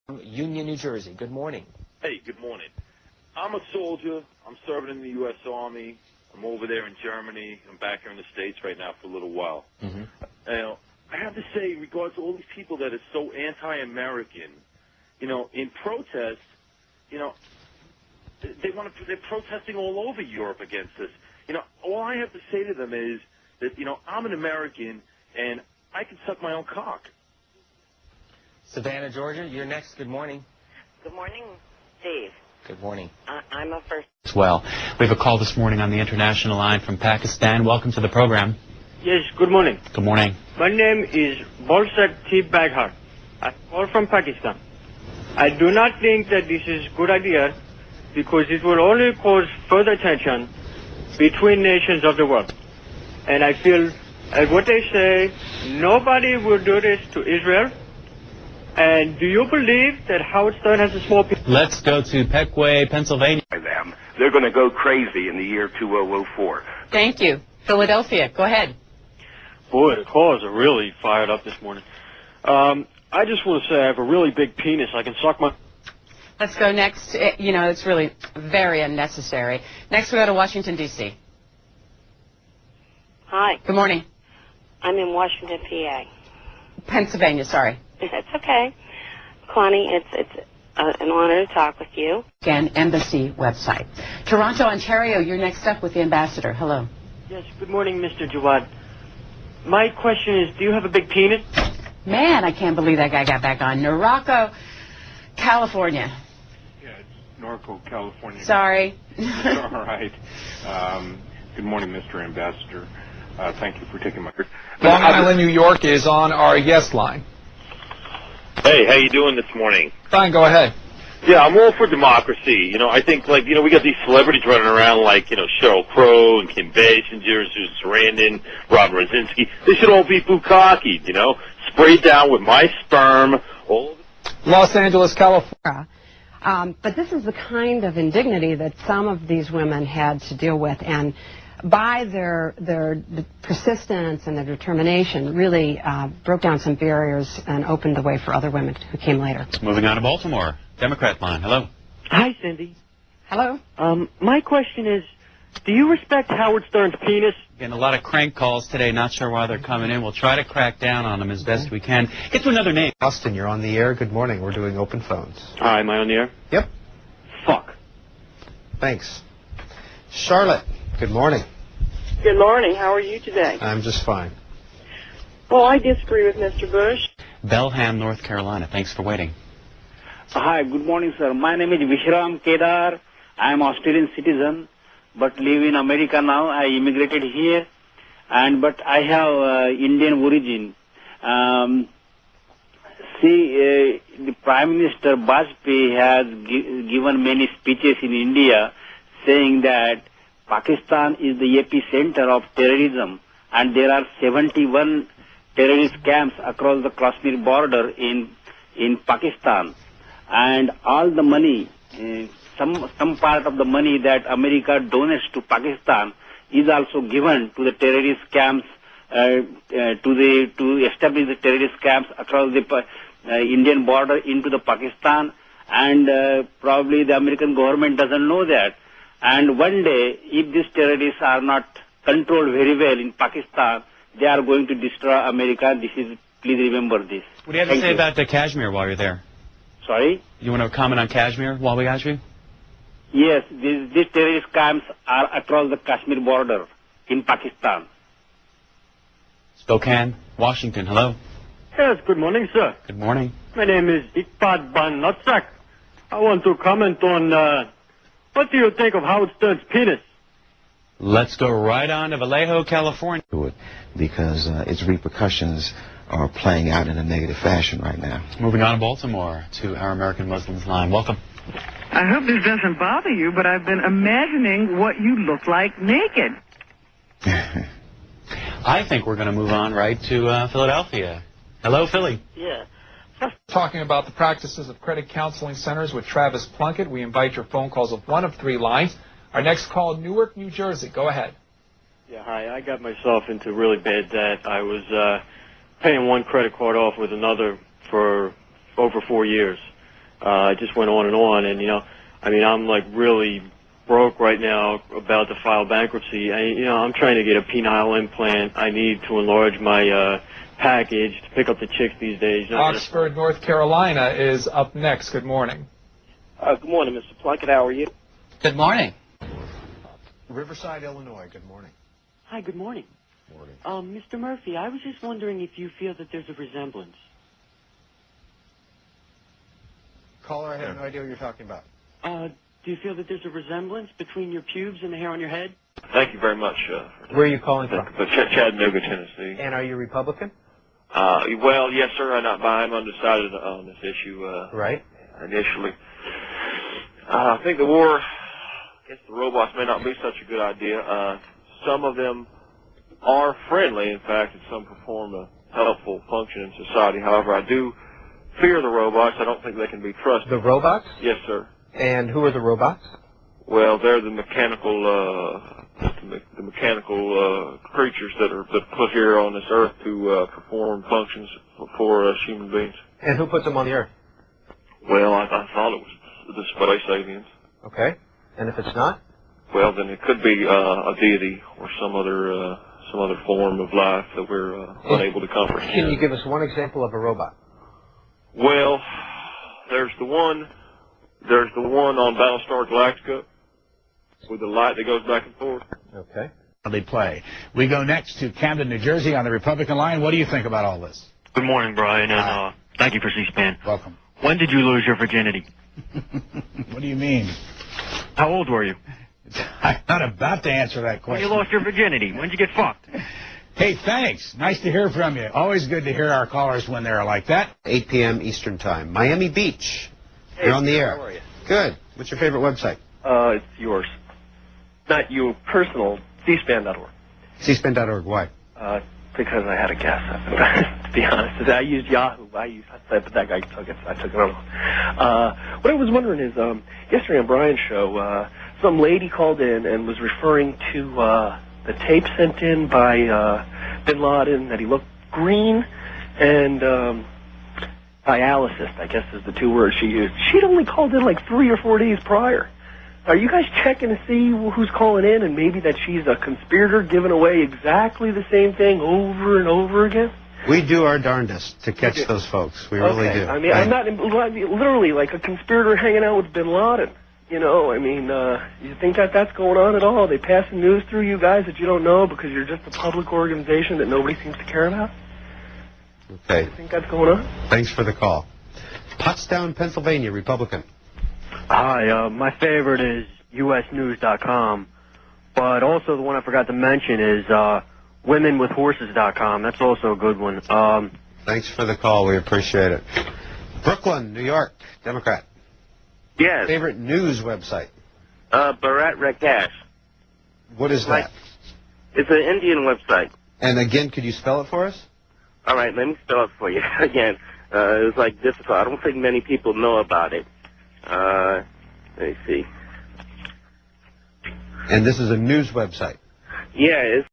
Union, New Jersey. Good morning. Hey, good morning. I'm a soldier. I'm serving in the U.S. Army. I'm over there in Germany. I'm back here in the States right now for a little while. Mm-hmm. I have to say, in regards to all these people that are so anti-American, in protest, they're protesting all over Europe against us. All I have to say to them is that, I'm an American and I can suck my own cock. Savannah, Georgia, you're next. Good morning. Good morning, Dave. Good morning. I'm a first. As well. We have a call this morning on the international line from Pakistan. Welcome to the program. Yes, good morning. Good morning. My name is Bolsak T. Baghar. I call from Pakistan. I do not think that this is a good idea because it will only cause further tension between nations of the world. And I feel, as what they say, nobody will do this to Israel. And do you believe that Howard Stern has a small piece? Let's go to Peckway, Pennsylvania. They're going to go crazy in the year 2004. Thank you. Philadelphia, go ahead. Boy, the callers are really fired up this morning. I just want to say I have a really big penis. I can suck my... Let's go next. It's really very unnecessary. Next, we go to Washington, D.C. Hi. Good morning. I'm in Washington, PA. Pennsylvania, sorry. It's okay. Connie, it's an honor to talk with you. Again, embassy website. Toronto, Ontario, you're next up with the ambassador. Hello. Yes, good morning, Mr. Jawad. My question is, do you have a big penis? Man, I can't believe that guy got back on. Norco, California. Yeah, it's Norco, California. Sorry. All right. Good morning, Mr. Ambassador. Thank you for taking my... Long Island, New York is on our yes line. Hey, how you doing this morning? Fine, go ahead. Yeah, I'm all for democracy. I think, we got these celebrities running around like, Sheryl Crow and Kim Basinger, Susan Sarandon, Robert Rosinski. They should all be bukkakied, sprayed down with my sperm all over. Los Angeles, California. But this is the kind of indignity that some of these women had to deal with, and by their persistence and their determination really broke down some barriers and opened the way for other women who came later. Moving on to Baltimore. Democrat line. Hello. Hi, Cindy. Hello. My question is, do you respect Howard Stern's penis? Getting a lot of crank calls today. Not sure why they're coming in. We'll try to crack down on them as best we can. Get to another name. Austin, you're on the air. Good morning. We're doing open phones. Hi, am I on the air? Yep. Fuck. Thanks. Charlotte, good morning. Good morning. How are you today? I'm just fine. Well, I disagree with Mr. Bush. Belham, North Carolina. Thanks for waiting. Hi, good morning, sir. My name is Vishram Kedar. I am Australian citizen, but live in America now. I immigrated here, but I have Indian origin. The Prime Minister Bajpayee has given many speeches in India saying that Pakistan is the epicenter of terrorism, and there are 71 terrorist camps across the Kashmir border in Pakistan. And all the money, some part of the money that America donates to Pakistan is also given to the terrorist camps, to establish the terrorist camps across the Indian border into the Pakistan. And probably the American government doesn't know that. And one day, if these terrorists are not controlled very well in Pakistan, they are going to destroy America. Please remember this. What do you have to say about Kashmir while you're there? Sorry? You want to comment on Kashmir while we got you? Yes, these terrorist camps are across the Kashmir border in Pakistan. Spokane, Washington. Hello. Yes, good morning, sir. Good morning. My name is Ikbal Ban Nutsak. I want to comment on, what do you think of Howard Stern's penis? Let's go right on to Vallejo, California. Because its repercussions are playing out in a negative fashion right now. Moving on to Baltimore to our American Muslims line. Welcome. I hope this doesn't bother you, but I've been imagining what you look like naked. I think we're going to move on right to Philadelphia. Hello, Philly. Yeah. Talking about the practices of credit counseling centers with Travis Plunkett. We invite your phone calls of one of three lines. Our next call, Newark, New Jersey. Go ahead. Yeah, hi. I got myself into really bad debt. I was paying one credit card off with another for over 4 years. It just went on, and I mean, I'm like really broke right now, about to file bankruptcy. I'm trying to get a penile implant. I need to enlarge my package to pick up the chicks these days. Oxford, North Carolina is up next. Good morning. Good morning, Mr. Plunkett. How are you? Good morning. Riverside, Illinois. Good morning. Hi, good morning. Morning. Mr. Murphy, I was just wondering if you feel that there's a resemblance. Caller, I have no idea what you're talking about. Do you feel that there's a resemblance between your pubes and the hair on your head? Thank you very much. Where are you calling from? Chattanooga, Tennessee. And are you Republican? Well, yes, sir. I'm undecided on this issue. Right. Initially, I think the war against the robots may not be such a good idea. Some of them are friendly. In fact, and some perform a helpful function in society. However, I do fear the robots. I don't think they can be trusted. The robots? Yes, sir. And who are the robots? Well, they're the mechanical creatures that put here on this earth to perform functions for human beings. And who put them on the earth? Well, I thought it was the space aliens. Okay. And if it's not? Well, then it could be a deity or some other form of life that we're unable to comprehend. Can you give us one example of a robot? Well, there's the one on Battlestar Galactica with the light that goes back and forth. Okay. They play. We go next to Camden, New Jersey on the Republican line. What do you think about all this? Good morning, Brian, and thank you for C-SPAN. Welcome. When did you lose your virginity? What do you mean? How old were you? I'm not about to answer that question. When you lost your virginity. When did you get fucked? Hey, thanks. Nice to hear from you. Always good to hear our callers when they're like that. 8 p.m. Eastern Time. Miami Beach. You're on the air. How are you? Good. What's your favorite website? It's yours. Not you, personal, cspan.org. cspan.org. Why? Because I had a guess. To be honest, I used Yahoo. But that guy took it, so I took it on. What I was wondering is, yesterday on Brian's show, some lady called in and was referring to the tape sent in by Bin Laden that he looked green and dialysis, I guess is the two words she used. She'd only called in like 3 or 4 days prior. Are you guys checking to see who's calling in and maybe that she's a conspirator giving away exactly the same thing over and over again? We do our darndest to catch those folks. We really do. I mean, I'm not literally like a conspirator hanging out with Bin Laden. You know, I mean, you think that that's going on at all? Are they passing news through you guys that you don't know because you're just a public organization that nobody seems to care about? Okay. You think that's going on? Thanks for the call. Pottstown, Pennsylvania, Republican. Hi, my favorite is usnews.com, but also the one I forgot to mention is womenwithhorses.com. That's also a good one. Thanks for the call. We appreciate it. Brooklyn, New York, Democrat. Yes. Favorite news website? Bharat Rakash. What is that? It's an Indian website. And again, could you spell it for us? All right, let me spell it for you. Again, it's like difficult. I don't think many people know about it. Let me see. And this is a news website? Yeah, it's